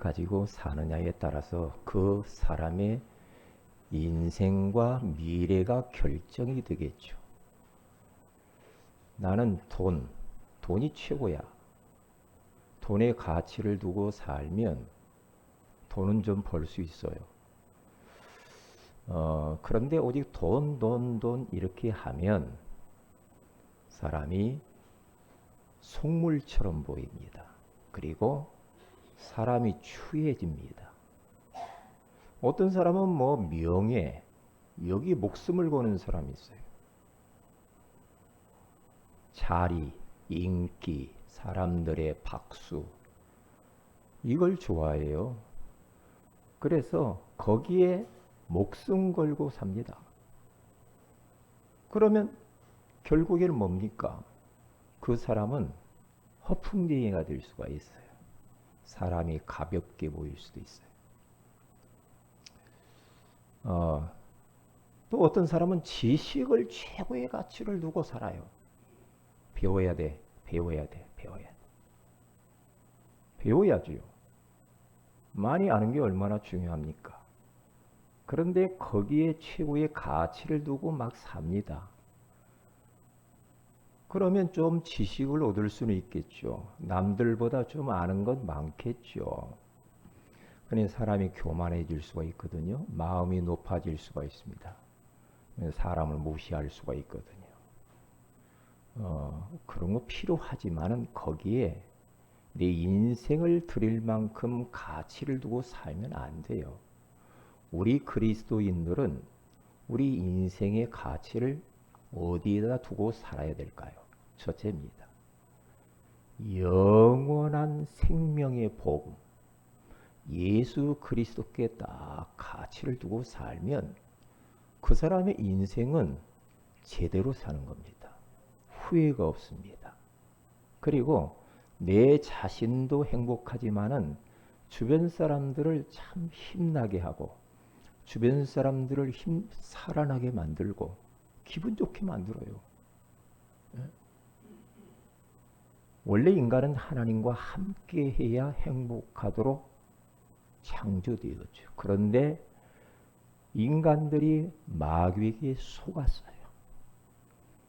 가지고 사느냐에 따라서 그 사람의 인생과 미래가 결정이 되겠죠. 나는 돈이 최고야. 돈의 가치를 두고 살면 돈은 좀 벌 수 있어요. 그런데 오직 돈 이렇게 하면 사람이 속물처럼 보입니다. 그리고 사람이 추해집니다. 어떤 사람은 뭐 명예, 여기 목숨을 거는 사람이 있어요. 자리, 인기, 사람들의 박수, 이걸 좋아해요. 그래서 거기에 목숨 걸고 삽니다. 그러면 결국에는 뭡니까? 그 사람은 허풍쟁이가 될 수가 있어요. 사람이 가볍게 보일 수도 있어요. 또 어떤 사람은 지식을 최고의 가치를 두고 살아요. 배워야 돼. 배워야지요. 많이 아는 게 얼마나 중요합니까? 그런데 거기에 최고의 가치를 두고 막 삽니다. 그러면 좀 지식을 얻을 수는 있겠죠. 남들보다 좀 아는 것 많겠죠. 그러니 사람이 교만해질 수가 있거든요. 마음이 높아질 수가 있습니다. 사람을 무시할 수가 있거든요. 그런 거 필요하지만은 거기에 내 인생을 드릴 만큼 가치를 두고 살면 안 돼요. 우리 그리스도인들은 우리 인생의 가치를 어디에다 두고 살아야 될까요? 첫째입니다. 영원한 생명의 복음, 예수 그리스도께 딱 가치를 두고 살면 그 사람의 인생은 제대로 사는 겁니다. 후회가 없습니다. 그리고 내 자신도 행복하지만은 주변 사람들을 참 힘나게 하고 주변 사람들을 살아나게 만들고 기분 좋게 만들어요. 원래 인간은 하나님과 함께 해야 행복하도록 창조되었죠. 그런데 인간들이 마귀에게 속았어요.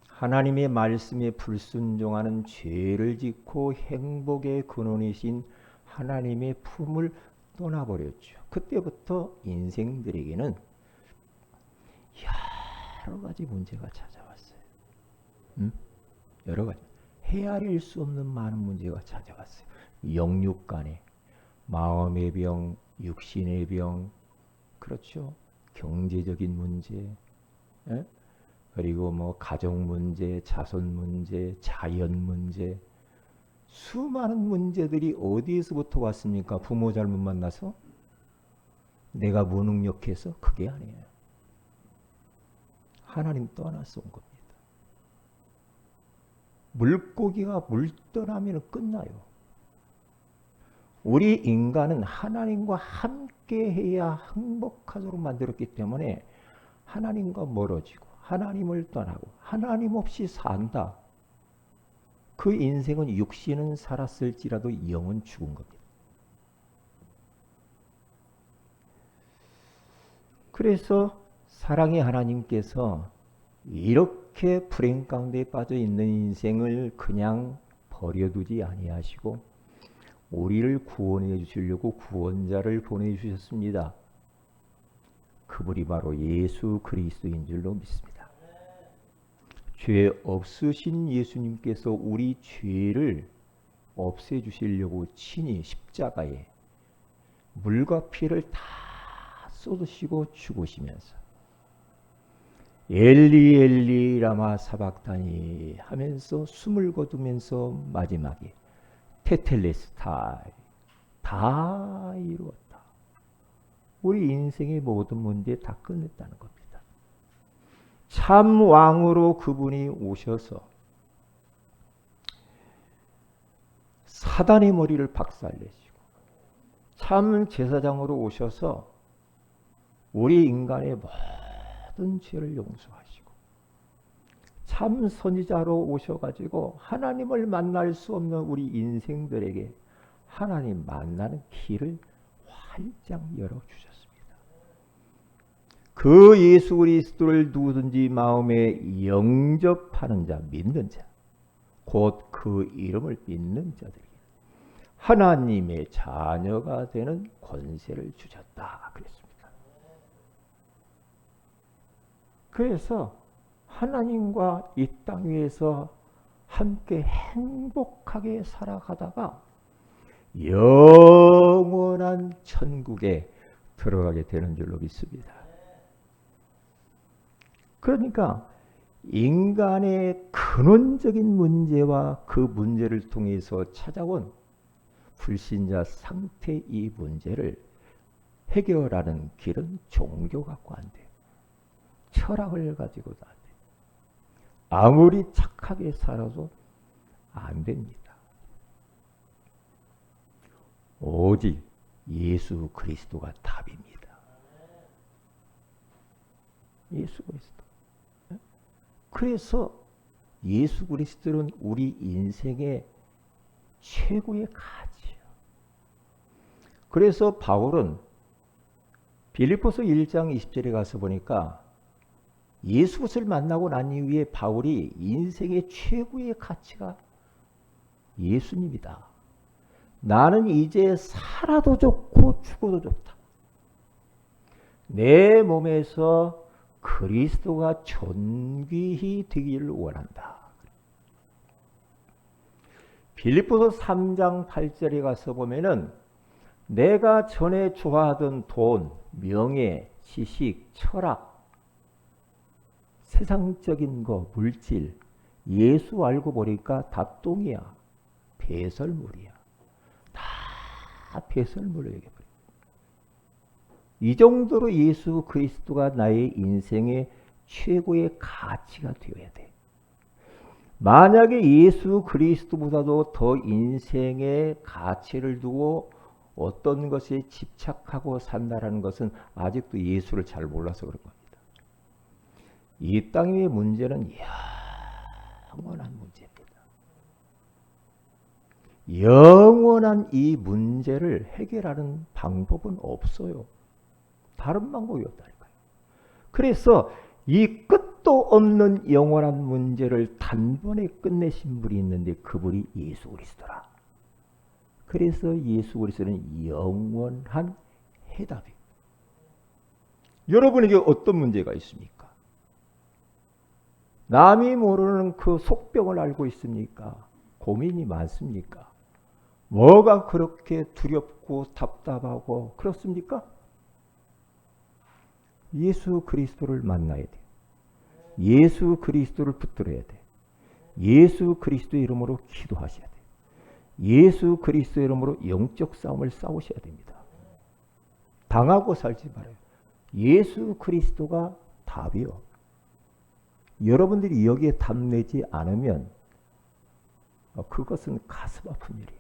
하나님의 말씀에 불순종하는 죄를 짓고 행복의 근원이신 하나님의 품을 떠나버렸죠. 그때부터 인생들에게는 여러 가지 문제가 찾아왔어요. 여러 가지. 헤아릴 수 없는 많은 문제가 찾아왔어요. 영육 간에 마음의 병, 육신의 병, 그렇죠. 경제적인 문제, 그리고 뭐 가정 문제, 자손 문제, 자연 문제, 수많은 문제들이 어디에서부터 왔습니까? 부모 잘못 만나서? 내가 무능력해서? 그게 아니에요. 하나님 떠나서 온 겁니다. 물고기가 물 떠나면 끝나요. 우리 인간은 하나님과 함께 해야 행복하도록 만들었기 때문에 하나님과 멀어지고 하나님을 떠나고 하나님 없이 산다. 그 인생은 육신은 살았을지라도 영은 죽은 겁니다. 그래서 사랑의 하나님께서 이렇게 불행 가운데 빠져 있는 인생을 그냥 버려두지 아니하시고 우리를 구원해 주시려고 구원자를 보내주셨습니다. 그분이 바로 예수 그리스도인 줄로 믿습니다. 죄 없으신 예수님께서 우리 죄를 없애주시려고 친히 십자가에 물과 피를 다 쏟으시고 죽으시면서 엘리 엘리 라마 사박다니 하면서 숨을 거두면서 마지막에 테텔레스타이 다 이루었다. 우리 인생의 모든 문제 다 끝냈다는 겁니다. 참 왕으로 그분이 오셔서 사단의 머리를 박살내시고 참 제사장으로 오셔서 우리 인간의 모든 죄를 용서하시고 참 선지자로 오셔가지고 하나님을 만날 수 없는 우리 인생들에게 하나님 만나는 길을 활짝 열어주셨습니다. 그 예수 그리스도를 누구든지 마음에 영접하는 자, 믿는 자, 곧 그 이름을 믿는 자들에게 하나님의 자녀가 되는 권세를 주셨다 그랬습니다. 그래서 하나님과 이 땅 위에서 함께 행복하게 살아가다가 영원한 천국에 들어가게 되는 줄로 믿습니다. 그러니까 인간의 근원적인 문제와 그 문제를 통해서 찾아온 불신자 상태 이 문제를 해결하는 길은 종교 갖고 안 돼요. 철학을 가지고도 안 돼요. 아무리 착하게 살아도 안 됩니다. 오직 예수 그리스도가 답입니다. 예수 그리스도. 그래서 예수 그리스도는 우리 인생의 최고의 가치예요. 그래서 바울은 빌립보서 1장 20절에 가서 보니까 예수 그리스도를 만나고 난 이후에 바울이 인생의 최고의 가치가 예수님이다. 나는 이제 살아도 좋고 죽어도 좋다. 내 몸에서 그리스도가 존귀히 되기를 원한다. 빌립보서 3장 8절에 가서 보면은 내가 전에 좋아하던 돈, 명예, 지식, 철학, 세상적인 거, 물질, 예수 알고 보니까 다 똥이야. 배설물이야. 다 배설물로 얘기해버려. 이 정도로 예수 그리스도가 나의 인생의 최고의 가치가 되어야 돼. 만약에 예수 그리스도보다도 더 인생의 가치를 두고 어떤 것에 집착하고 산다라는 것은 아직도 예수를 잘 몰라서 그런 겁니다. 이 땅의 문제는 영원한 문제입니다. 영원한 이 문제를 해결하는 방법은 없어요. 다른 방법이 없다니까요. 그래서 이 끝도 없는 영원한 문제를 단번에 끝내신 분이 있는데 그분이 예수 그리스도라. 그래서 예수 그리스도는 영원한 해답이에요. 여러분에게 어떤 문제가 있습니까? 남이 모르는 그 속병을 알고 있습니까? 고민이 많습니까? 뭐가 그렇게 두렵고 답답하고 그렇습니까? 예수 그리스도를 만나야 돼. 예수 그리스도를 붙들어야 돼. 예수 그리스도의 이름으로 기도하셔야 돼. 예수 그리스도의 이름으로 영적 싸움을 싸우셔야 됩니다. 당하고 살지 말아요. 예수 그리스도가 답이요. 여러분들이 여기에 답내지 않으면 그것은 가슴 아픈 일이에요.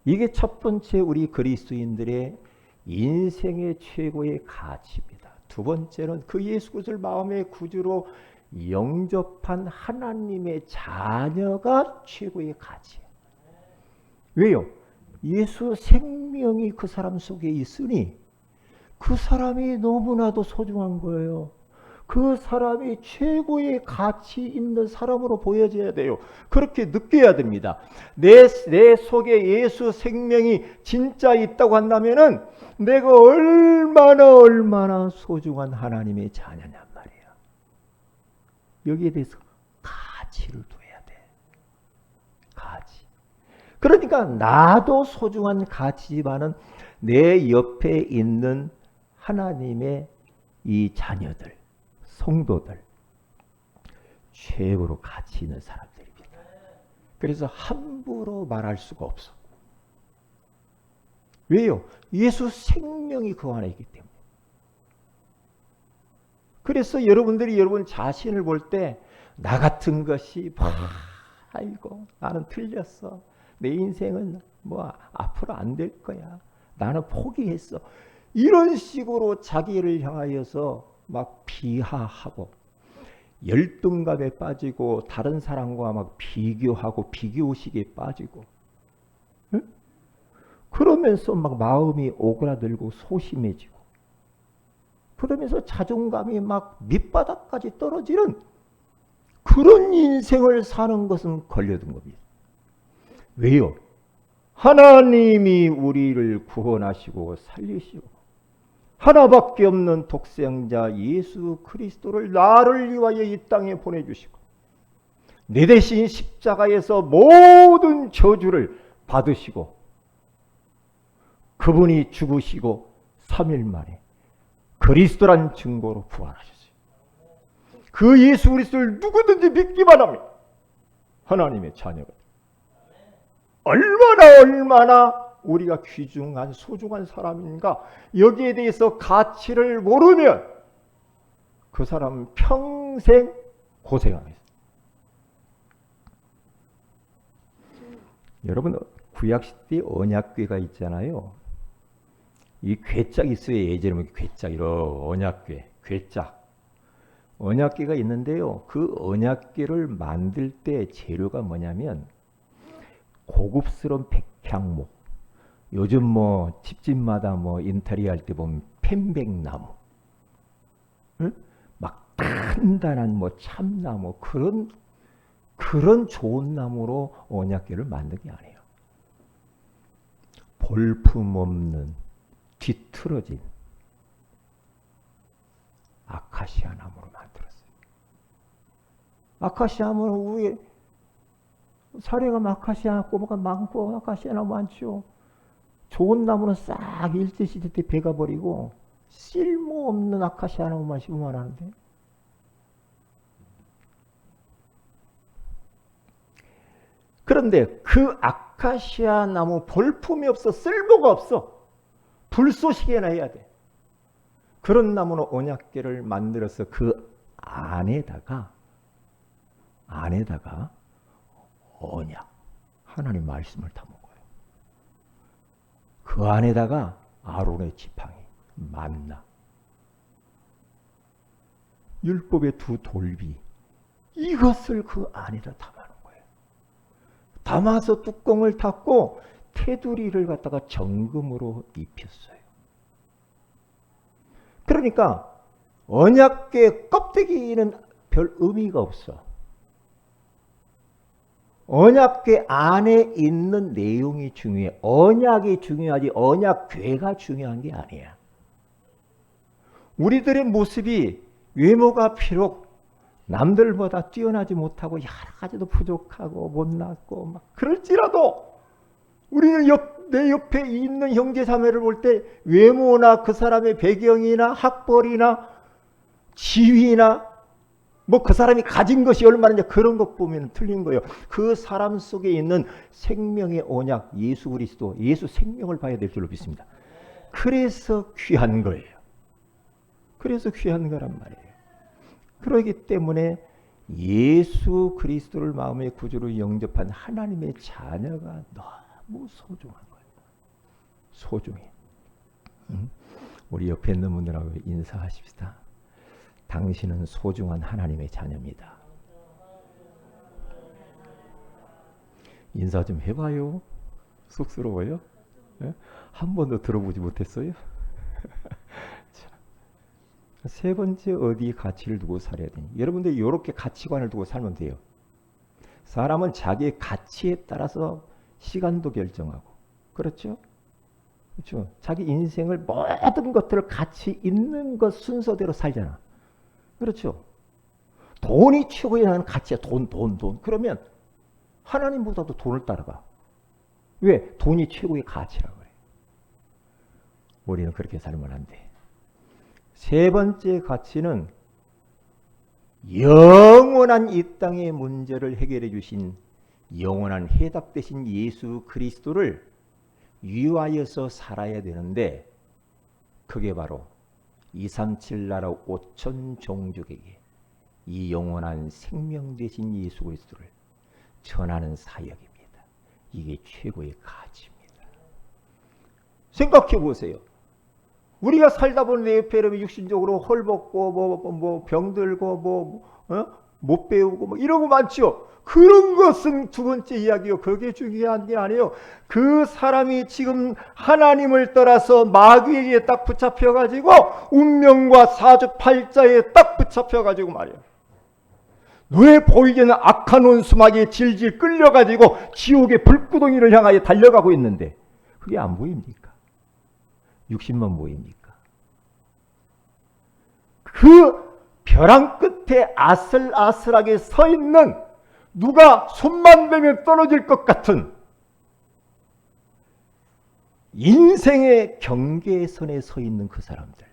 이게 첫 번째 우리 그리스도인들의 인생의 최고의 가치입니다. 두 번째는 그 예수 그리스도를 마음의 구주로 영접한 하나님의 자녀가 최고의 가치예요. 왜요? 예수 생명이 그 사람 속에 있으니 그 사람이 너무나도 소중한 거예요. 그 사람이 최고의 가치 있는 사람으로 보여져야 돼요. 그렇게 느껴야 됩니다. 내 속에 예수 생명이 진짜 있다고 한다면은 내가 얼마나 소중한 하나님의 자녀냔 말이에요. 여기에 대해서 가치를 둬야 돼. 가치. 그러니까 나도 소중한 가치지만은 내 옆에 있는 하나님의 이 자녀들, 성도들, 최고로 가치 있는 사람들입니다. 그래서 함부로 말할 수가 없어. 왜요? 예수 생명이 그 안에 있기 때문에. 그래서 여러분들이 여러분 자신을 볼 때 나 같은 것이 아이고 나는 틀렸어. 내 인생은 뭐 앞으로 안 될 거야. 나는 포기했어. 이런 식으로 자기를 향하여서 막 비하하고 열등감에 빠지고 다른 사람과 막 비교하고 비교의식에 빠지고, 응? 그러면서 막 마음이 오그라들고 소심해지고 그러면서 자존감이 막 밑바닥까지 떨어지는 그런 인생을 사는 것은 걸려든 겁니다. 왜요? 하나님이 우리를 구원하시고 살리시고 하나밖에 없는 독생자 예수 그리스도를 나를 위하여 이 땅에 보내주시고 내 대신 십자가에서 모든 저주를 받으시고 그분이 죽으시고 3일 만에 그리스도란 증거로 부활하셨어요. 그 예수 그리스도를 누구든지 믿기만 하면 하나님의 자녀가 얼마나 우리가 귀중한 소중한 사람인가 여기에 대해서 가치를 모르면 그 사람은 평생 고생하겠어요. 여러분 구약시대 언약궤가 있잖아요. 이 궤짝 있어요. 예전에 궤짝 이런 언약궤 궤짝 언약궤가 있는데요. 그 언약궤를 만들 때 재료가 뭐냐면 고급스러운 백향목 요즘 뭐 집집마다 뭐 인테리어 할 때 보면 편백나무 응? 막 단단한 뭐 참나무 그런 좋은 나무로 언약궤를 만든 게 아니에요. 볼품없는 뒤틀어진 아카시아 나무로 만들었어요. 아카시아 나무는 위에 사례가 아카시아 꼬마가 많고 아카시아 나무 많죠. 좋은 나무는 싹 일제시대 때 베가버리고 쓸모없는 아카시아 나무만 심으면 하는데 그런데 그 아카시아 나무 볼품이 없어 쓸모가 없어. 불쏘시개나 해야 돼. 그런 나무는 언약궤를 만들어서 그 안에다가 언약 하나님 말씀을 담은 거예요. 그 안에다가 아론의 지팡이 만나 율법의 두 돌비 이것을 그 안에다 담아놓은 거예요. 담아서 뚜껑을 닫고 테두리를 갖다가 정금으로 입혔어요. 그러니까 언약궤 껍데기는 별 의미가 없어. 언약궤 안에 있는 내용이 중요해. 언약이 중요하지 언약궤가 중요한 게 아니야. 우리들의 모습이 외모가 비록 남들보다 뛰어나지 못하고 여러 가지도 부족하고 못났고 막 그럴지라도 우리는 내 옆에 있는 형제자매를 볼 때 외모나 그 사람의 배경이나 학벌이나 지위나 뭐 그 사람이 가진 것이 얼마나 그런 것 보면 틀린 거예요. 그 사람 속에 있는 생명의 언약 예수 그리스도 예수 생명을 봐야 될 줄로 믿습니다. 그래서 귀한 거예요. 그래서 귀한 거란 말이에요. 그렇기 때문에 예수 그리스도를 마음의 구주로 영접한 하나님의 자녀가 너무 소중한 거예요. 소중해. 우리 옆에 있는 분들하고 인사하십시다. 당신은 소중한 하나님의 자녀입니다. 인사 좀 해봐요. 쑥스러워요? 네? 한 번도 들어보지 못했어요? 세 번째 어디 가치를 두고 살아야 되니? 여러분들 이렇게 가치관을 두고 살면 돼요. 사람은 자기의 가치에 따라서 시간도 결정하고 그렇죠? 그렇죠? 자기 인생을 모든 것들을 가치 있는 것 순서대로 살잖아. 그렇죠? 돈이 최고의 가치야. 돈. 그러면 하나님보다도 돈을 따라가. 왜? 돈이 최고의 가치라고 그래. 우리는 그렇게 살면 안 돼. 세 번째 가치는 영원한 이 땅의 문제를 해결해 주신 영원한 해답 되신 예수 그리스도를 위하여서 살아야 되는데 그게 바로 237 나라 5천 종족에게 이 영원한 생명 되신 예수 그리스도를 전하는 사역입니다. 이게 최고의 가치입니다. 생각해 보세요. 우리가 살다 보는 내 옆에 육신적으로 헐벗고 뭐 병들고 못 배우고 뭐 이러고 많죠. 그런 것은 두 번째 이야기요. 그게 중요한 게 아니에요. 그 사람이 지금 하나님을 따라서 마귀에게 딱 붙잡혀가지고 운명과 사주팔자에 딱 붙잡혀가지고 말이에요. 눈에 보이지 않는 악한 원수마귀에 질질 끌려가지고 지옥의 불구덩이를 향하여 달려가고 있는데 그게 안 보입니까? 육신만 보입니까? 그 벼랑 끝에 아슬아슬하게 서 있는 누가 손만 대면 떨어질 것 같은 인생의 경계선에 서 있는 그 사람들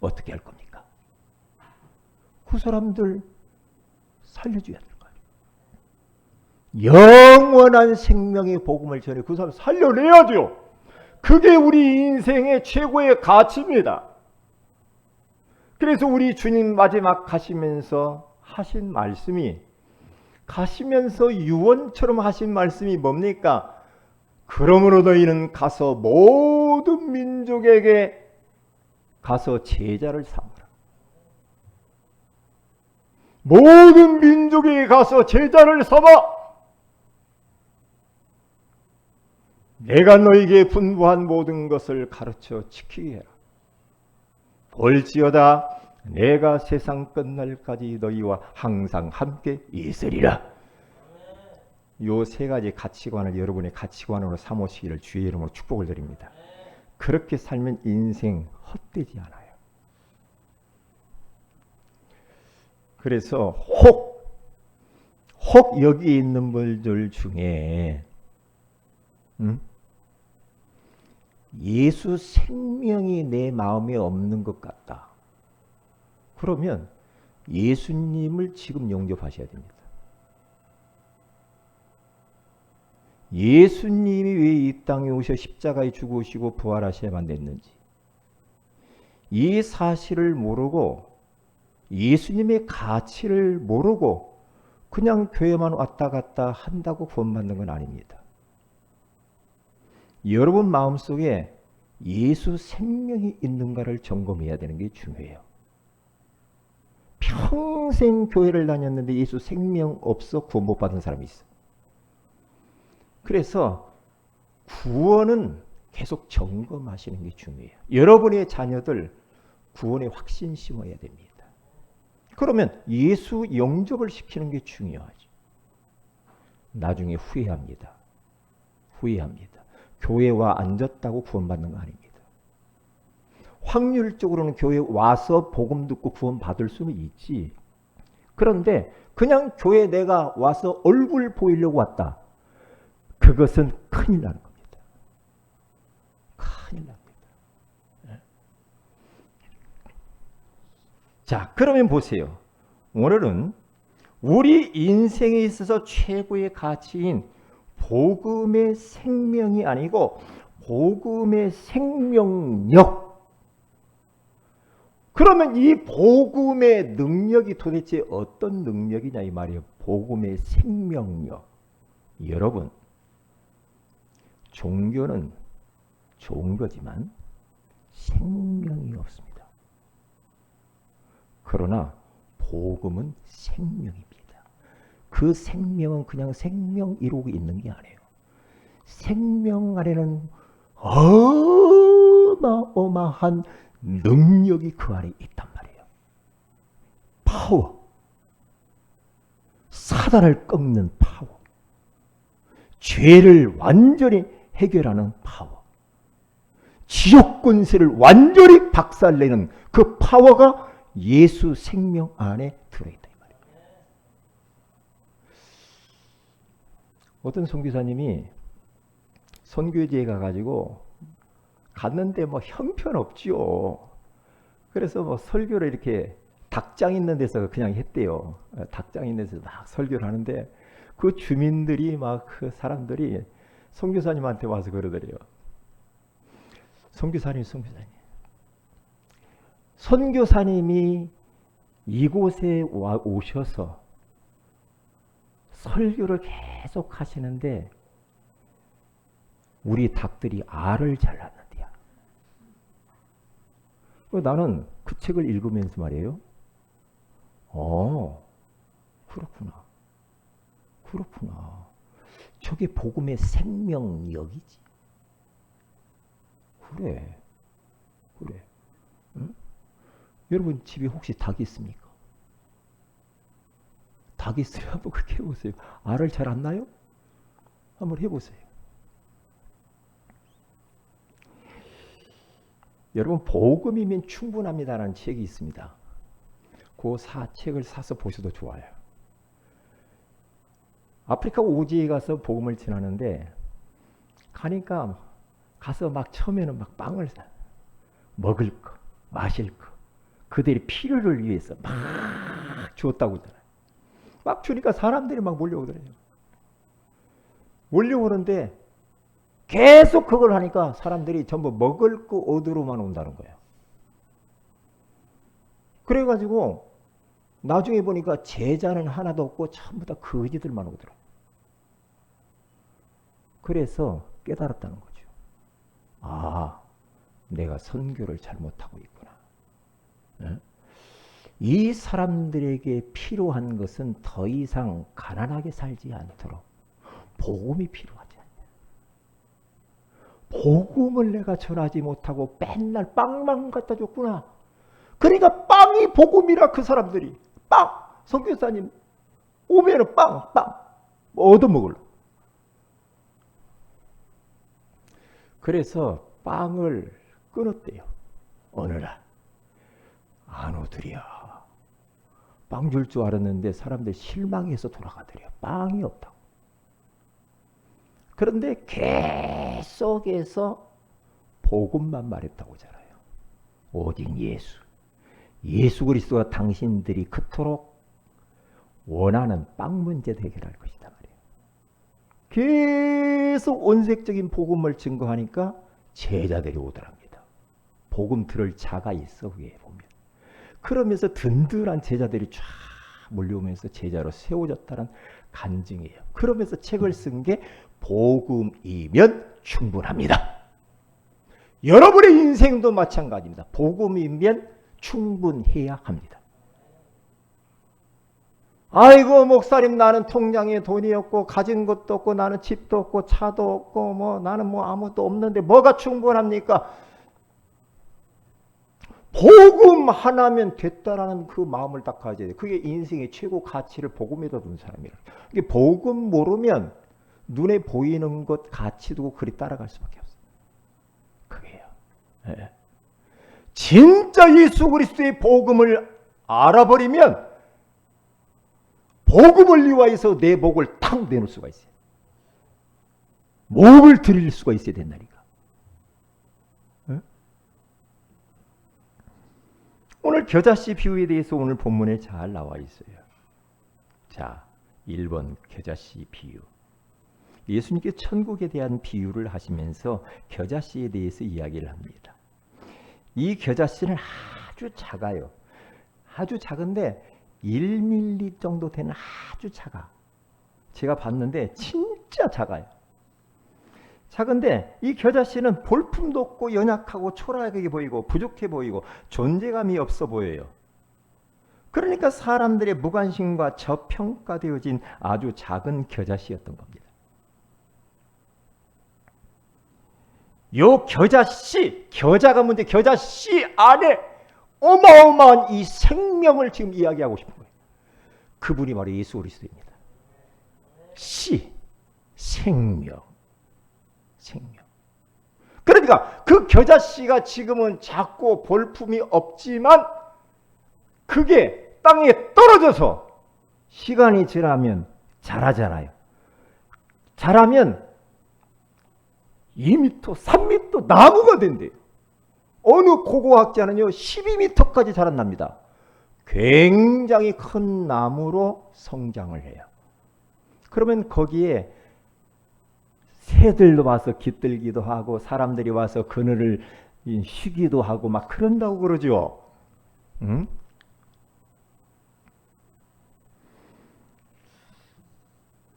어떻게 할 겁니까? 그 사람들 살려줘야 될 거예요. 영원한 생명의 복음을 전해 그 사람 살려내야죠. 그게 우리 인생의 최고의 가치입니다. 그래서 우리 주님 마지막 가시면서 하신 말씀이 가시면서 유언처럼 하신 말씀이 뭡니까? 그러므로 너희는 가서 모든 민족에게 가서 제자를 삼으라. 모든 민족에게 가서 제자를 삼아. 내가 너희에게 분부한 모든 것을 가르쳐 지키게 해라. 볼지어다 내가 세상 끝날까지 너희와 항상 함께 있으리라. 요 세 가지 가치관을 여러분의 가치관으로 삼으시기를 주의 이름으로 축복을 드립니다. 그렇게 살면 인생 헛되지 않아요. 그래서 혹 여기 있는 분들 중에 예수 생명이 내 마음에 없는 것 같다. 그러면 예수님을 지금 영접하셔야 됩니다. 예수님이 왜 이 땅에 오셔 십자가에 죽으시고 부활하셔야만 됐는지 이 사실을 모르고 예수님의 가치를 모르고 그냥 교회만 왔다 갔다 한다고 구원받는 건 아닙니다. 여러분 마음속에 예수 생명이 있는가를 점검해야 되는 게 중요해요. 평생 교회를 다녔는데 예수 생명 없어 구원 못 받은 사람이 있어. 그래서 구원은 계속 점검하시는 게 중요해요. 여러분의 자녀들 구원에 확신 심어야 됩니다. 그러면 예수 영접을 시키는 게 중요하죠. 나중에 후회합니다. 교회와 앉았다고 구원받는 거 아닙니다. 확률적으로는 교회 와서 복음 듣고 구원 받을 수는 있지. 그런데 그냥 교회 내가 와서 얼굴 보이려고 왔다. 그것은 큰일 나는 겁니다. 큰일 납니다. 자, 그러면 보세요. 오늘은 우리 인생에 있어서 최고의 가치인 복음의 생명이 아니고 복음의 생명력. 그러면 이 복음의 능력이 도대체 어떤 능력이냐 이 말이에요. 복음의 생명력. 여러분, 종교는 좋은 거지만 생명이 없습니다. 그러나 복음은 생명입니다. 그 생명은 그냥 생명 이루고 있는 게 아니에요. 생명 안에는 어마어마한 능력이 그 안에 있단 말이에요. 파워. 사단을 꺾는 파워. 죄를 완전히 해결하는 파워. 지옥 권세를 완전히 박살내는 그 파워가 예수 생명 안에 들어있다. 이 말이에요. 어떤 선교사님이 선교지에 가가지고 갔는데 뭐 형편없지요. 그래서 뭐 설교를 이렇게 닭장 있는 데서 그냥 했대요. 닭장 있는 데서 막 설교를 하는데 그 주민들이 막 그 사람들이 선교사님한테 와서 그러더래요. 선교사님이 이곳에 오셔서 설교를 계속 하시는데 우리 닭들이 알을 잘 낳는데요. 나는 그 책을 읽으면서 말이에요. 그렇구나. 그렇구나. 저게 복음의 생명력이지. 그래. 그래. 응? 여러분 집에 혹시 닭이 있습니까? 닭이 있으면 한번 그렇게 해보세요. 알을 잘 안 나요? 한번 해보세요. 여러분 복음이면 충분합니다라는 책이 있습니다. 그 책을 사서 보셔도 좋아요. 아프리카 오지에 가서 복음을 전하는데 가니까 가서 막 처음에는 막 빵을 먹을 거, 마실 거, 그들의 필요를 위해서 막 주었다고 하잖아요. 막 주니까 사람들이 막 몰려오더래요. 몰려오는데 계속 그걸 하니까 사람들이 전부 먹을 거 얻으러만 온다는 거예요. 그래가지고 나중에 보니까 제자는 하나도 없고 전부 다 거지들만 오더라고요. 그래서 깨달았다는 거죠. 아, 내가 선교를 잘못하고 있구나. 네? 이 사람들에게 필요한 것은 더 이상 가난하게 살지 않도록 복음이 필요하지 않냐. 복음을 내가 전하지 못하고 맨날 빵만 갖다 줬구나. 그러니까 빵이 복음이라 그 사람들이 빵! 선교사님 오면은 빵! 뭐 얻어먹을래. 그래서 빵을 끊었대요. 어느 날. 안 오더랴. 빵 줄 줄 알았는데 사람들 실망해서 돌아가더래요. 빵이 없다고. 그런데 계속해서 복음만 말했다고 하잖아요. 오직 예수. 예수 그리스도가 당신들이 그토록 원하는 빵 문제도 해결할 것이다 말이에요. 계속 온색적인 복음을 증거하니까 제자들이 오더랍니다. 복음 들을 자가 있어 그게 보면. 그러면서 든든한 제자들이 쫙 몰려오면서 제자로 세워졌다는 간증이에요. 그러면서 책을 쓴 게 복음이면 충분합니다. 여러분의 인생도 마찬가지입니다. 복음이면 충분해야 합니다. 아이고 목사님 나는 통장에 돈이 없고 가진 것도 없고 나는 집도 없고 차도 없고 뭐 나는 뭐 아무것도 없는데 뭐가 충분합니까? 복음 하나면 됐다라는 그 마음을 딱 가져야 돼요. 그게 인생의 최고 가치를 복음에다 둔 사람이라. 이게 복음 모르면 눈에 보이는 것 가치 두고 그리 따라갈 수밖에 없어요. 그게요. 네. 진짜 예수 그리스도의 복음을 알아버리면 복음을 위하여서 내 목을 탁 내놓을 수가 있어요. 목을 드릴 수가 있어야 된다니까. 네? 오늘 겨자씨 비유에 대해서 오늘 본문에 잘 나와 있어요. 자, 1번 겨자씨 비유. 예수님께서 천국에 대한 비유를 하시면서 겨자씨에 대해서 이야기를 합니다. 이 겨자씨는 아주 작아요. 아주 작은데 1mm 정도 되는 아주 작아. 제가 봤는데 진짜 작아요. 작은데 이 겨자씨는 볼품도 없고 연약하고 초라하게 보이고 부족해 보이고 존재감이 없어 보여요. 그러니까 사람들의 무관심과 저평가되어진 아주 작은 겨자씨였던 겁니다. 요 겨자씨, 겨자가 뭔데 겨자씨 안에 어마어마한 이 생명을 지금 이야기하고 싶은 거예요. 그분이 바로 예수 그리스도입니다. 씨, 생명. 그러니까 그 겨자씨가 지금은 작고 볼품이 없지만 그게 땅에 떨어져서 시간이 지나면 자라잖아요. 자라면 2m, 3m 나무가 된대요. 어느 고고학자는요 12m까지 자란답니다. 굉장히 큰 나무로 성장을 해요. 그러면 거기에 새들도 와서 깃들기도 하고 사람들이 와서 그늘을 쉬기도 하고 막 그런다고 그러죠. 응?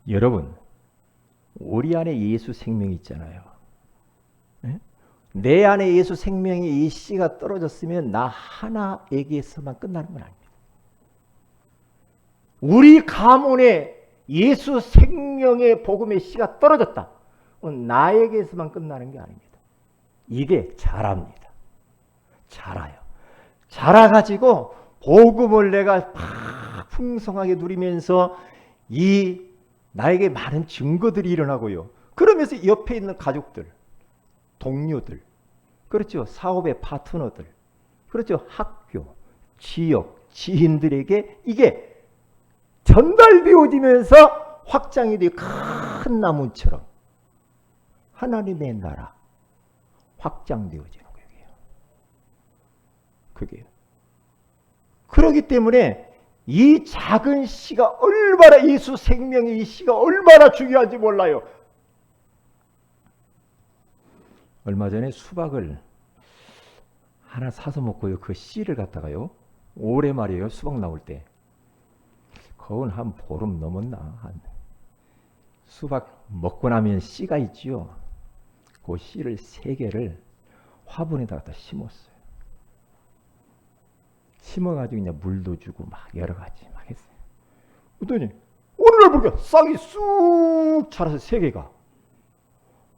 여러분, 우리 안에 예수 생명이 있잖아요. 네? 내 안에 예수 생명이 이 씨가 떨어졌으면 나 하나에게서만 끝나는 건 아닙니다. 우리 가문에 예수 생명의 복음의 씨가 떨어졌다. 나에게서만 끝나는 게 아닙니다. 이게 자랍니다. 자라요. 자라가지고 복음을 내가 막 풍성하게 누리면서 이 나에게 많은 증거들이 일어나고요. 그러면서 옆에 있는 가족들, 동료들, 그렇죠. 사업의 파트너들, 그렇죠. 학교, 지역, 지인들에게 이게 전달되어지면서 확장이 되어 큰 나무처럼 하나님의 나라 확장되어지는 거예요. 그게요. 그렇기 때문에 이 작은 씨가 얼마나 예수 생명의 이 씨가 얼마나 중요한지 몰라요. 얼마 전에 수박을 하나 사서 먹고요. 그 씨를 갖다가요. 올해 말이에요. 수박 나올 때. 거의 한 보름 넘었나. 수박 먹고 나면 씨가 있지요. 그 씨를 3개를 화분에다 갖다 심었어요. 심어가지고 그냥 물도 주고 막 여러 가지 막 했어요. 그랬더니 오늘날 보니까 싹이 쑥 자라서 3개가.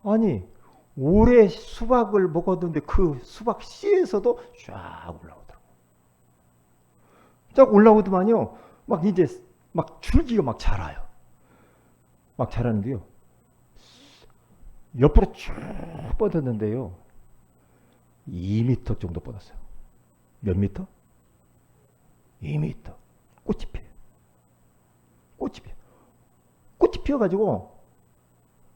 아니 올해 수박을 먹었는데 그 수박 씨에서도 쫙 올라오더라고요. 쫙 올라오더만요. 막 이제 막 줄기가 막 자라요. 막 자라는데요. 옆으로 쭉 뻗었는데요. 2m 정도 뻗었어요. 몇 미터? 2m. 꽃이 피어요. 꽃이 피어요. 꽃이 피어가지고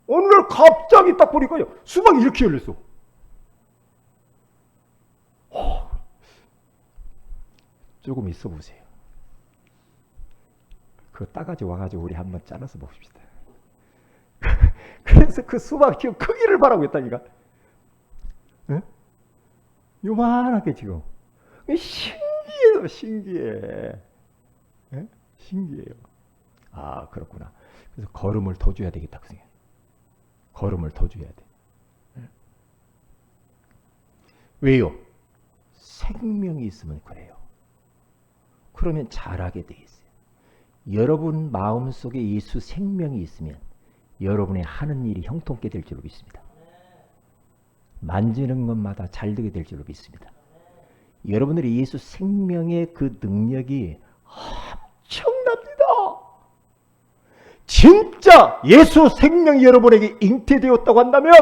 어느 날 갑자기 딱 보니까요. 수박이 이렇게 열렸어. 조금 있어 보세요. 그거 따가지고 와가지고 우리 한번 잘라서 먹읍시다. 그래서 그 수박 지금 크기를 바라고 있다니까. 네? 요만하게 지금. 신기해요, 신기해. 네? 신기해요. 아, 그렇구나. 그래서 걸음을 더 줘야 되겠다. 그 생각. 걸음을 더 줘야 돼. 네? 왜요? 생명이 있으면 그래요. 그러면 자라게 돼 있어요. 여러분 마음속에 예수 생명이 있으면 여러분의 하는 일이 형통케 될 줄로 믿습니다. 만지는 것마다 잘 되게 될 줄로 믿습니다. 여러분들이 예수 생명의 그 능력이 엄청납니다. 진짜 예수 생명이 여러분에게 잉태되었다고 한다면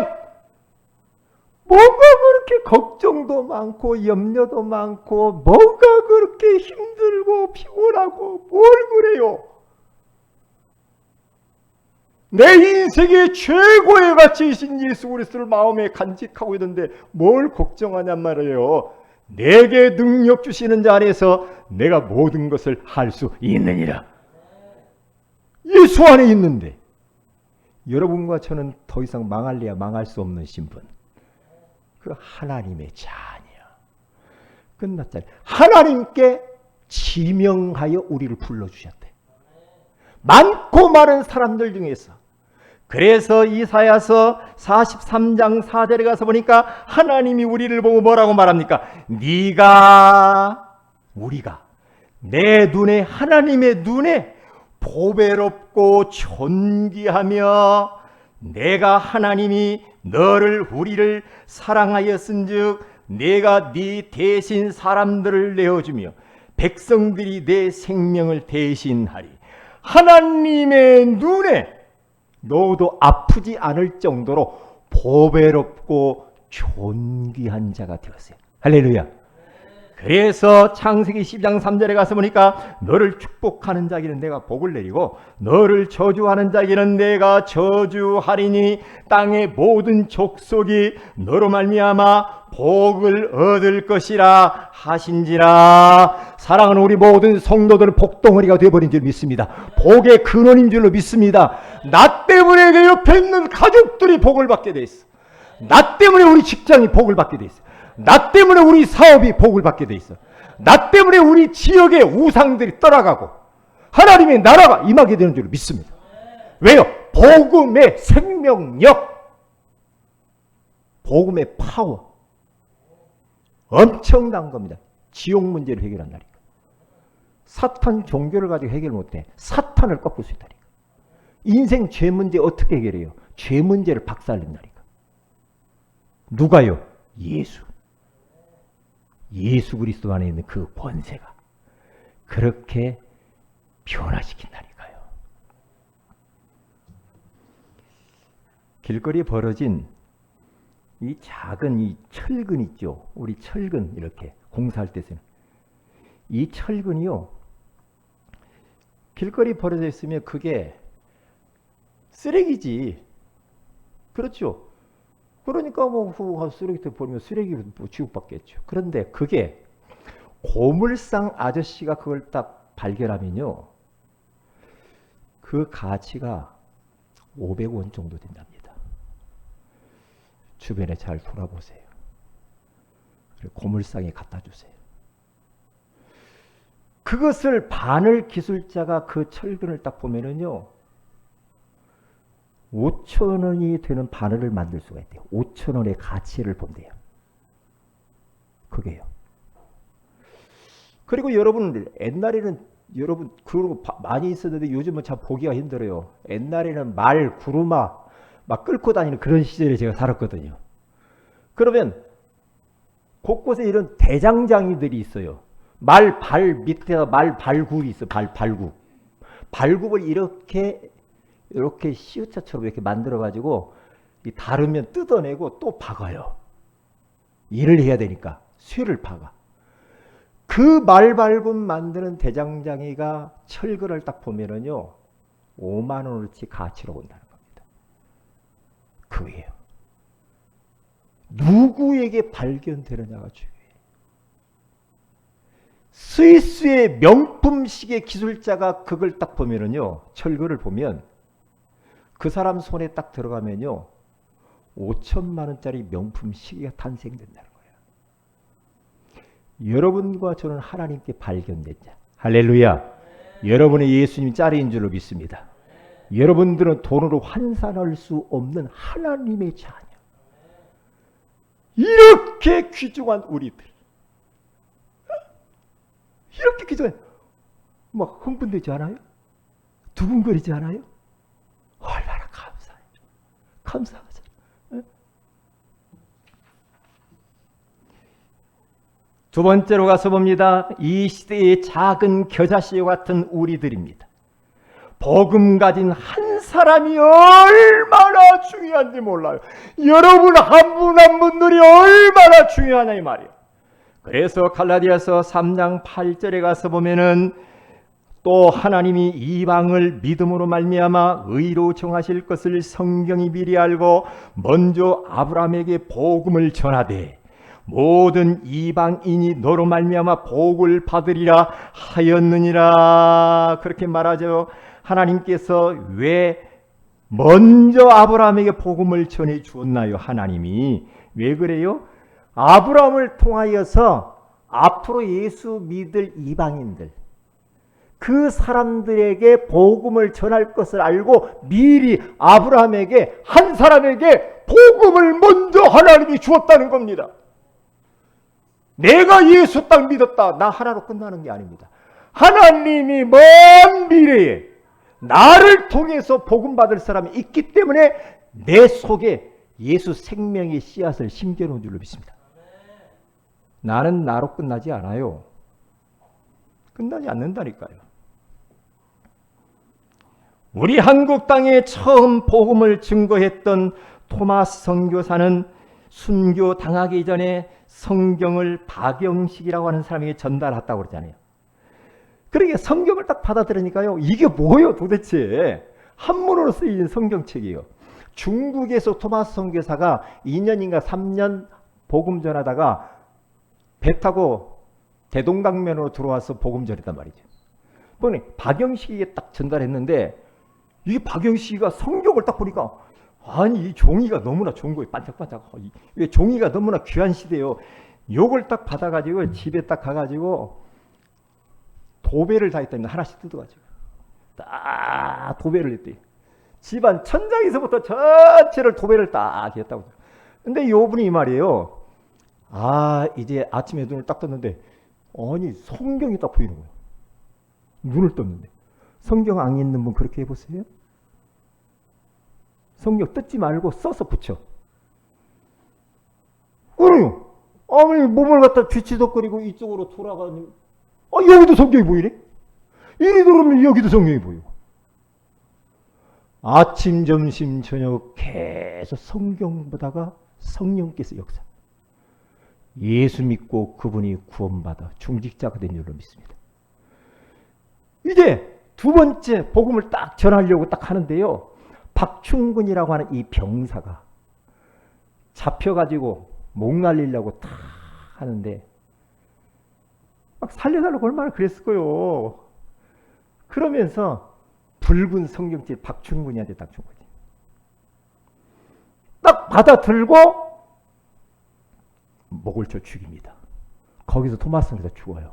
뭐가 그렇게 걱정도 많고 염려도 많고 뭐가 그렇게 힘들고 피곤하고 뭘 그래요? 내 인생의 최고의 가치이신 예수 그리스도를 마음에 간직하고 있는데 뭘 걱정하냔 말이에요. 내게 능력 주시는 자 안에서 내가 모든 것을 할 수 있느니라. 예수 안에 있는데 여러분과 저는 더 이상 망할래야 망할 수 없는 신분. 그 하나님의 자녀. 끝났잖아요. 하나님께 지명하여 우리를 불러주셨대. 많고 많은 사람들 중에서. 그래서 이사야서 43장 4절에 가서 보니까 하나님이 우리를 보고 뭐라고 말합니까? 우리가 내 눈에 하나님의 눈에 보배롭고 존귀하며 내가 하나님이 우리를 사랑하였은즉 내가 네 대신 사람들을 내어주며 백성들이 내 생명을 대신하리. 하나님의 눈에 너도 아프지 않을 정도로 보배롭고 존귀한 자가 되었어요. 할렐루야. 그래서 창세기 12장 3절에 가서 보니까 너를 축복하는 자에게는 내가 복을 내리고 너를 저주하는 자에게는 내가 저주하리니 땅의 모든 족속이 너로 말미암아 복을 얻을 것이라 하신지라. 사랑하는 우리 모든 성도들은 복덩어리가 되어버린 줄 믿습니다. 복의 근원인 줄로 믿습니다. 나 때문에 내 옆에 있는 가족들이 복을 받게 돼 있어. 나 때문에 우리 직장이 복을 받게 돼 있어. 나 때문에 우리 사업이 복을 받게 돼 있어. 나 때문에 우리 지역의 우상들이 떠나가고 하나님의 나라가 임하게 되는 줄 믿습니다. 왜요? 복음의 생명력, 복음의 파워 엄청난 겁니다. 지옥 문제를 해결한다니까. 사탄 종교를 가지고 해결 못해. 사탄을 꺾을 수 있다니까. 인생 죄 문제 어떻게 해결해요? 죄 문제를 박살낸다니까. 누가요? 예수. 예수 그리스도 안에 있는 그 권세가 그렇게 변화시킨다니까요. 길거리에 벌어진 이 작은 이 철근 있죠. 우리 철근 이렇게 공사할 때 쓰는 이 철근이요. 길거리 벌어져 있으면 그게 쓰레기지. 그렇죠. 그러니까 뭐 쓰레기통 버리면 쓰레기 취급받겠죠. 그런데 그게 고물상 아저씨가 그걸 딱 발견하면요. 그 가치가 500원 정도 된답니다. 주변에 잘 돌아보세요. 고물상에 갖다 주세요. 그것을 바늘 기술자가 그 철근을 딱 보면은요. 5,000원이 되는 바늘을 만들 수가 있대요. 5,000원의 가치를 본대요. 그게요. 그리고 여러분 옛날에는 여러분 그런 거 많이 있었는데 요즘은 참 보기가 힘들어요. 옛날에는 말, 구루마 막 끌고 다니는 그런 시절에 제가 살았거든요. 그러면 곳곳에 이런 대장장이들이 있어요. 말 발 밑에다 말 발굽이 있어. 발굽. 발굽을 이렇게 시우차처럼 이렇게 만들어 가지고 다르면 뜯어내고 또 박아요. 일을 해야 되니까 쇠를 박아. 그 말발굽 만드는 대장장이가 철근을 딱 보면은요 5만 원어치 가치로 본다는 겁니다. 그게요. 누구에게 발견되느냐가 중요해요. 스위스의 명품 시계 기술자가 그걸 딱 보면은요 철근을 보면 그 사람 손에 딱 들어가면요 5천만 원짜리 명품 시계가 탄생된다는 거예요. 여러분과 저는 하나님께 발견된 자. 할렐루야. 여러분의 예수님 짤인 줄로 믿습니다. 여러분들은 돈으로 환산할 수 없는 하나님의 자녀. 이렇게 귀중한 우리들. 이렇게 귀중한 막 흥분되지 않아요? 두근거리지 않아요? 얼마나 감사해요. 감사하죠. 두 번째로 가서 봅니다. 이 시대의 작은 겨자씨 같은 우리들입니다. 복음 가진 한 사람이 얼마나 중요한지 몰라요. 여러분 한 분 한 분들이 얼마나 중요하냐 이 말이에요. 그래서 갈라디아서 3장 8절에 가서 보면은 또 하나님이 이방을 믿음으로 말미암아 의로 정하실 것을 성경이 미리 알고 먼저 아브라함에게 복음을 전하되 모든 이방인이 너로 말미암아 복을 받으리라 하였느니라. 그렇게 말하죠. 하나님께서 왜 먼저 아브라함에게 복음을 전해 주었나요? 하나님이 왜 그래요? 아브라함을 통하여서 앞으로 예수 믿을 이방인들 그 사람들에게 복음을 전할 것을 알고 미리 아브라함에게 한 사람에게 복음을 먼저 하나님이 주었다는 겁니다. 내가 예수 딱 믿었다. 나 하나로 끝나는 게 아닙니다. 하나님이 먼 미래에 나를 통해서 복음 받을 사람이 있기 때문에 내 속에 예수 생명의 씨앗을 심겨놓은 줄로 믿습니다. 나는 나로 끝나지 않아요. 끝나지 않는다니까요. 우리 한국 땅에 처음 복음을 증거했던 토마스 선교사는 순교 당하기 전에 성경을 박영식이라고 하는 사람에게 전달했다고 그러잖아요. 그러니까 성경을 딱 받아들으니까요. 이게 뭐예요 도대체. 한문으로 쓰인 성경책이에요. 중국에서 토마스 선교사가 2년인가 3년 복음 전하다가 배 타고 대동강면으로 들어와서 복음 전했단 말이죠. 보니 박영식에게 딱 전달했는데 이 박영식이가 성경을 딱 보니까 아니 이 종이가 너무나 좋은 거예요. 반짝반짝. 종이가 너무나 귀한 시대요. 요걸 딱 받아가지고 집에 딱 가가지고 도배를 다 했더니 하나씩 뜯어가지고 딱 도배를 했대요. 집안 천장에서부터 전체를 도배를 딱 했다고. 근데 요 분이 이 말이에요. 아 이제 아침에 눈을 딱 떴는데 아니 성경이 딱 보이는 거예요. 눈을 떴는데. 성경 안 읽는 분 그렇게 해보세요. 성경 뜯지 말고 써서 붙여. 그래요. 아무리 몸을 갖다 뒤치덕거리고 이쪽으로 돌아가니, 여기도 성경이 보이네? 이리 들어오면 여기도 성경이 보이고. 아침, 점심, 저녁 계속 성경 보다가 성령께서 역사. 예수 믿고 그분이 구원받아 중직자가 된 줄로 믿습니다. 이제 두 번째 복음을 딱 전하려고 딱 하는데요. 박충근이라고 하는 이 병사가 잡혀가지고 목 날리려고 탁 하는데 막 살려달라고 얼마나 그랬을 거요. 그러면서 붉은 성경책 박충근이한테 딱 준 거지. 딱 받아들고 목을 쳐 죽입니다. 거기서 토마스는 죽어요.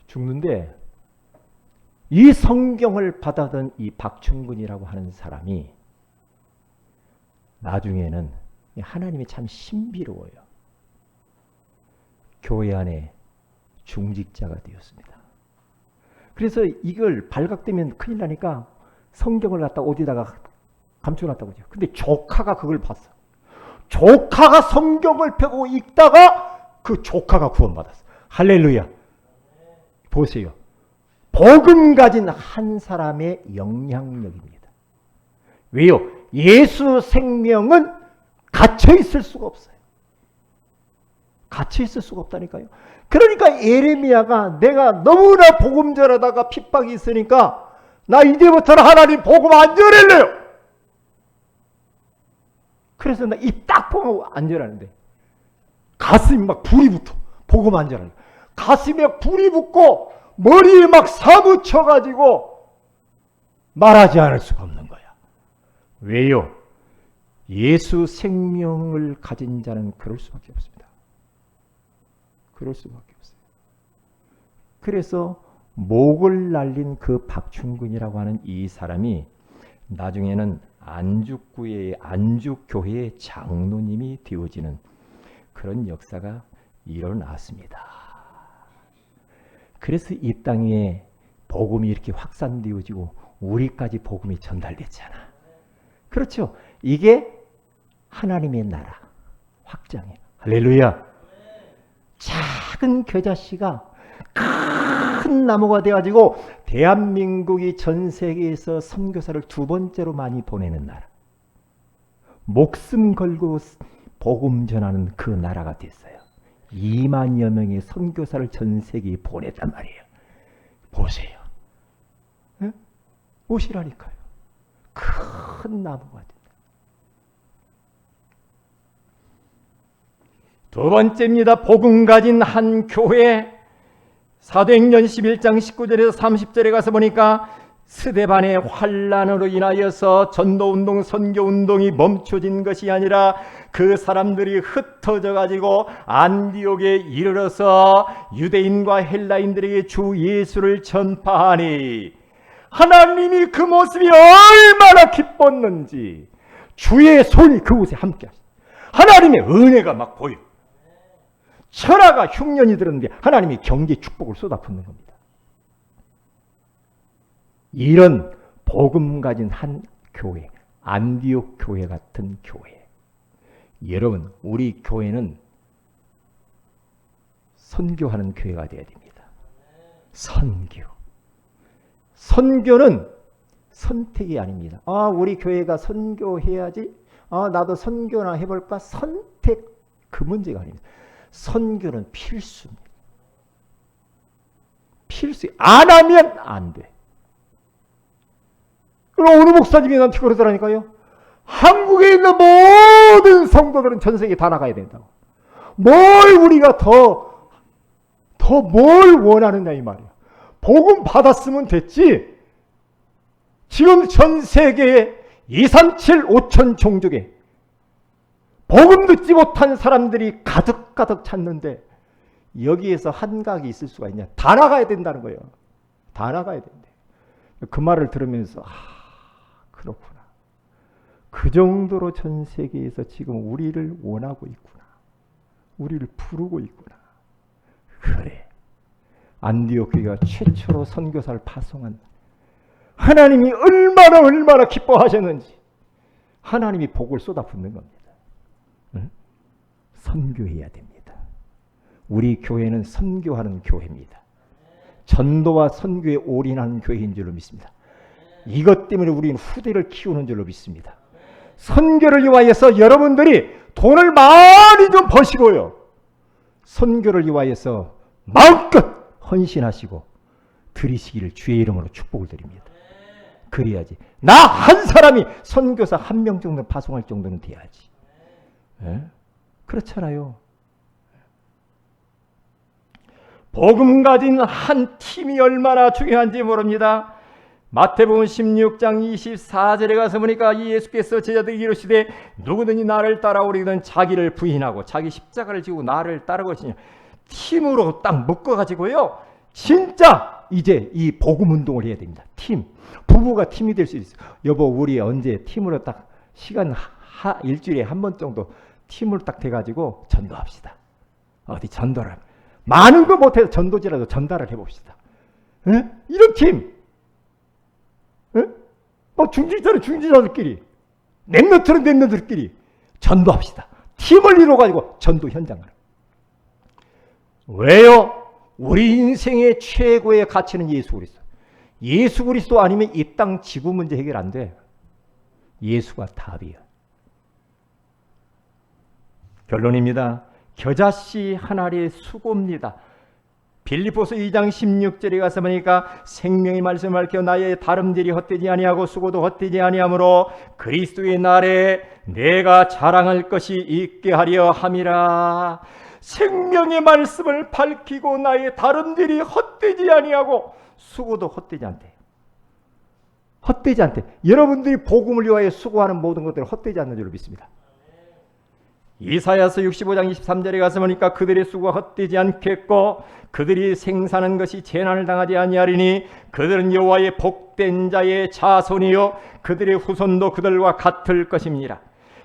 죽는데 이 성경을 받아든 이 박충근이라고 하는 사람이 나중에는 하나님이 참 신비로워요. 교회 안에 중직자가 되었습니다. 그래서 이걸 발각되면 큰일 나니까 성경을 갖다 어디다가 감춰놨다고 하죠. 근데 조카가 그걸 봤어. 조카가 성경을 펴고 읽다가 그 조카가 구원받았어. 할렐루야. 보세요. 복음 가진 한 사람의 영향력입니다. 왜요? 예수 생명은 갇혀 있을 수가 없어요. 갇혀 있을 수가 없다니까요. 그러니까 예레미야가 내가 너무나 복음 전하다가 핍박이 있으니까 나 이제부터는 하나님 복음 안 전할래요. 그래서 나 입 딱 보고 안 전하는데 가슴이 막 불이 붙어. 복음 안 전하려. 가슴에 불이 붙고 머리에 막 사무쳐가지고 말하지 않을 수가 없는 거야. 왜요? 예수 생명을 가진 자는 그럴 수밖에 없습니다. 그럴 수밖에 없어요. 그래서 목을 날린 그 박충근이라고 하는 이 사람이 나중에는 안죽교회의 장로님이 되어지는 그런 역사가 일어났습니다. 그래서 이 땅에 복음이 이렇게 확산되어지고 우리까지 복음이 전달됐잖아. 그렇죠? 이게 하나님의 나라 확장이에요. 할렐루야. 작은 겨자씨가 큰 나무가 되어가지고 대한민국이 전 세계에서 선교사를 두 번째로 많이 보내는 나라. 목숨 걸고 복음 전하는 그 나라가 됐어요. 2만여 명의 선교사를 전 세계에 보냈단 말이에요. 보세요. 네? 보시라니까요. 큰 나무가 된다. 두 번째입니다. 복음 가진 한 교회. 사도행전 11장 19절에서 30절에 가서 보니까 스데반의 환난으로 인하여서 전도운동, 선교운동이 멈춰진 것이 아니라 그 사람들이 흩어져 가지고 안디옥에 이르러서 유대인과 헬라인들에게 주 예수를 전파하니 하나님이 그 모습이 얼마나 기뻤는지 주의 손이 그곳에 함께 하시니 하나님의 은혜가 막 보여. 천하가 흉년이 들었는데 하나님이 경제 축복을 쏟아붓는 겁니다. 이런 복음 가진 한 교회, 안디옥 교회 같은 교회. 여러분, 우리 교회는 선교하는 교회가 되어야 됩니다. 선교. 선교는 선택이 아닙니다. 우리 교회가 선교해야지. 나도 선교나 해볼까? 선택, 그 문제가 아닙니다. 선교는 필수입니다. 필수. 안 하면 안 돼. 그럼 어느 목사님이 나한테 그러더라니까요. 한국에 있는 모든 성도들은 전 세계에 다 나가야 된다고. 뭘 우리가 더 뭘 원하느냐 이 말이야. 복음 받았으면 됐지. 지금 전 세계에 237, 5천 종족에 복음 듣지 못한 사람들이 가득가득 찼는데 여기에서 한각이 있을 수가 있냐. 다 나가야 된다는 거예요. 다 나가야 된대. 그 말을 들으면서 그렇구나. 그 정도로 전 세계에서 지금 우리를 원하고 있구나. 우리를 부르고 있구나. 그래. 안디옥 교회가 최초로 선교사를 파송한 하나님이 얼마나 기뻐하셨는지 하나님이 복을 쏟아붓는 겁니다. 응? 선교해야 됩니다. 우리 교회는 선교하는 교회입니다. 전도와 선교에 올인하는 교회인 줄로 믿습니다. 이것 때문에 우리는 후대를 키우는 줄로 믿습니다. 선교를 위하여서 여러분들이 돈을 많이 좀 버시고요. 선교를 위하여서 마음껏 헌신하시고 드리시기를 주의 이름으로 축복을 드립니다. 그래야지. 나 한 사람이 선교사 1명 정도 파송할 정도는 돼야지. 예? 그렇잖아요. 복음 가진 한 팀이 얼마나 중요한지 모릅니다. 마태복음 16장 24절에 가서 보니까 예수께서 제자들에게 이르시되 누구든지 나를 따라오리든 자기를 부인하고 자기 십자가를 지고 나를 따르거니와 팀으로 딱 묶어가지고요. 진짜 이제 이 복음 운동을 해야 됩니다. 팀. 부부가 팀이 될 수 있어요. 여보 우리 언제 팀으로 딱 시간 일주일에 한 번 정도 팀으로 딱 돼가지고 전도합시다. 어디 전도를 많은 거 못해서 전도지라도 전달을 해봅시다. 에? 이런 팀. 중지자들끼리 랩런트들끼리 전도합시다. 팀을 이루어가지고 전도 현장을. 왜요? 우리 인생의 최고의 가치는 예수 그리스도. 예수 그리스도 아니면 이 땅 지구 문제 해결 안 돼. 예수가 답이야. 결론입니다. 겨자씨 한 알의 수고입니다. 빌립보서 2장 16절에 가서 보니까 생명의 말씀을 밝혀 나의 다름질이 헛되지 아니하고 수고도 헛되지 아니하므로 그리스도의 날에 내가 자랑할 것이 있게 하려 함이라. 생명의 말씀을 밝히고 나의 다름질이 헛되지 아니하고 수고도 헛되지 않대. 헛되지 않대. 여러분들이 복음을 위하여 수고하는 모든 것들은 헛되지 않는 줄로 믿습니다. 이사야서 65장 23절에 가서 보니까 그들의 수고가 헛되지 않겠고 그들이 생사하는 것이 재난을 당하지 아니하리니 그들은 여호와의 복된 자의 자손이요 그들의 후손도 그들과 같을 것입니다.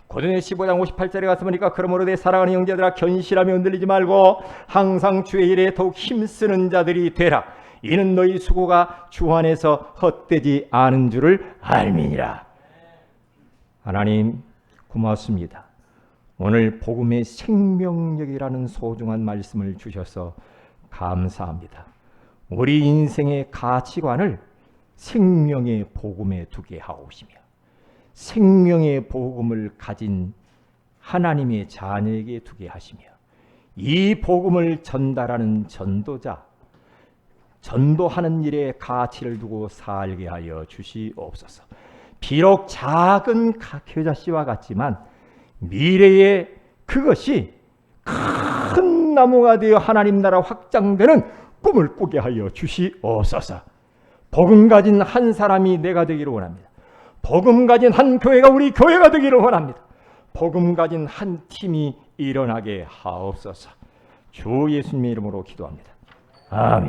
고린도서 15장 58절에 가서 보니까 그러므로 내 사랑하는 형제들아 견실하며 흔들리지 말고 항상 주의 일에 더욱 힘쓰는 자들이 되라. 이는 너희 수고가 주 안에서 헛되지 않은 줄을 알미니라. 하나님 고맙습니다. 오늘 복음의 생명력이라는 소중한 말씀을 주셔서 감사합니다. 우리 인생의 가치관을 생명의 복음에 두게 하옵시며 생명의 복음을 가진 하나님의 자녀에게 두게 하시며 이 복음을 전달하는 전도자, 전도하는 일에 가치를 두고 살게 하여 주시옵소서. 비록 작은 겨자씨와 같지만 미래에 그것이 큰 나무가 되어 하나님 나라 확장되는 꿈을 꾸게 하여 주시옵소서. 복음 가진 한 사람이 내가 되기를 원합니다. 복음 가진 한 교회가 우리 교회가 되기를 원합니다. 복음 가진 한 팀이 일어나게 하옵소서. 주 예수님의 이름으로 기도합니다. 아멘.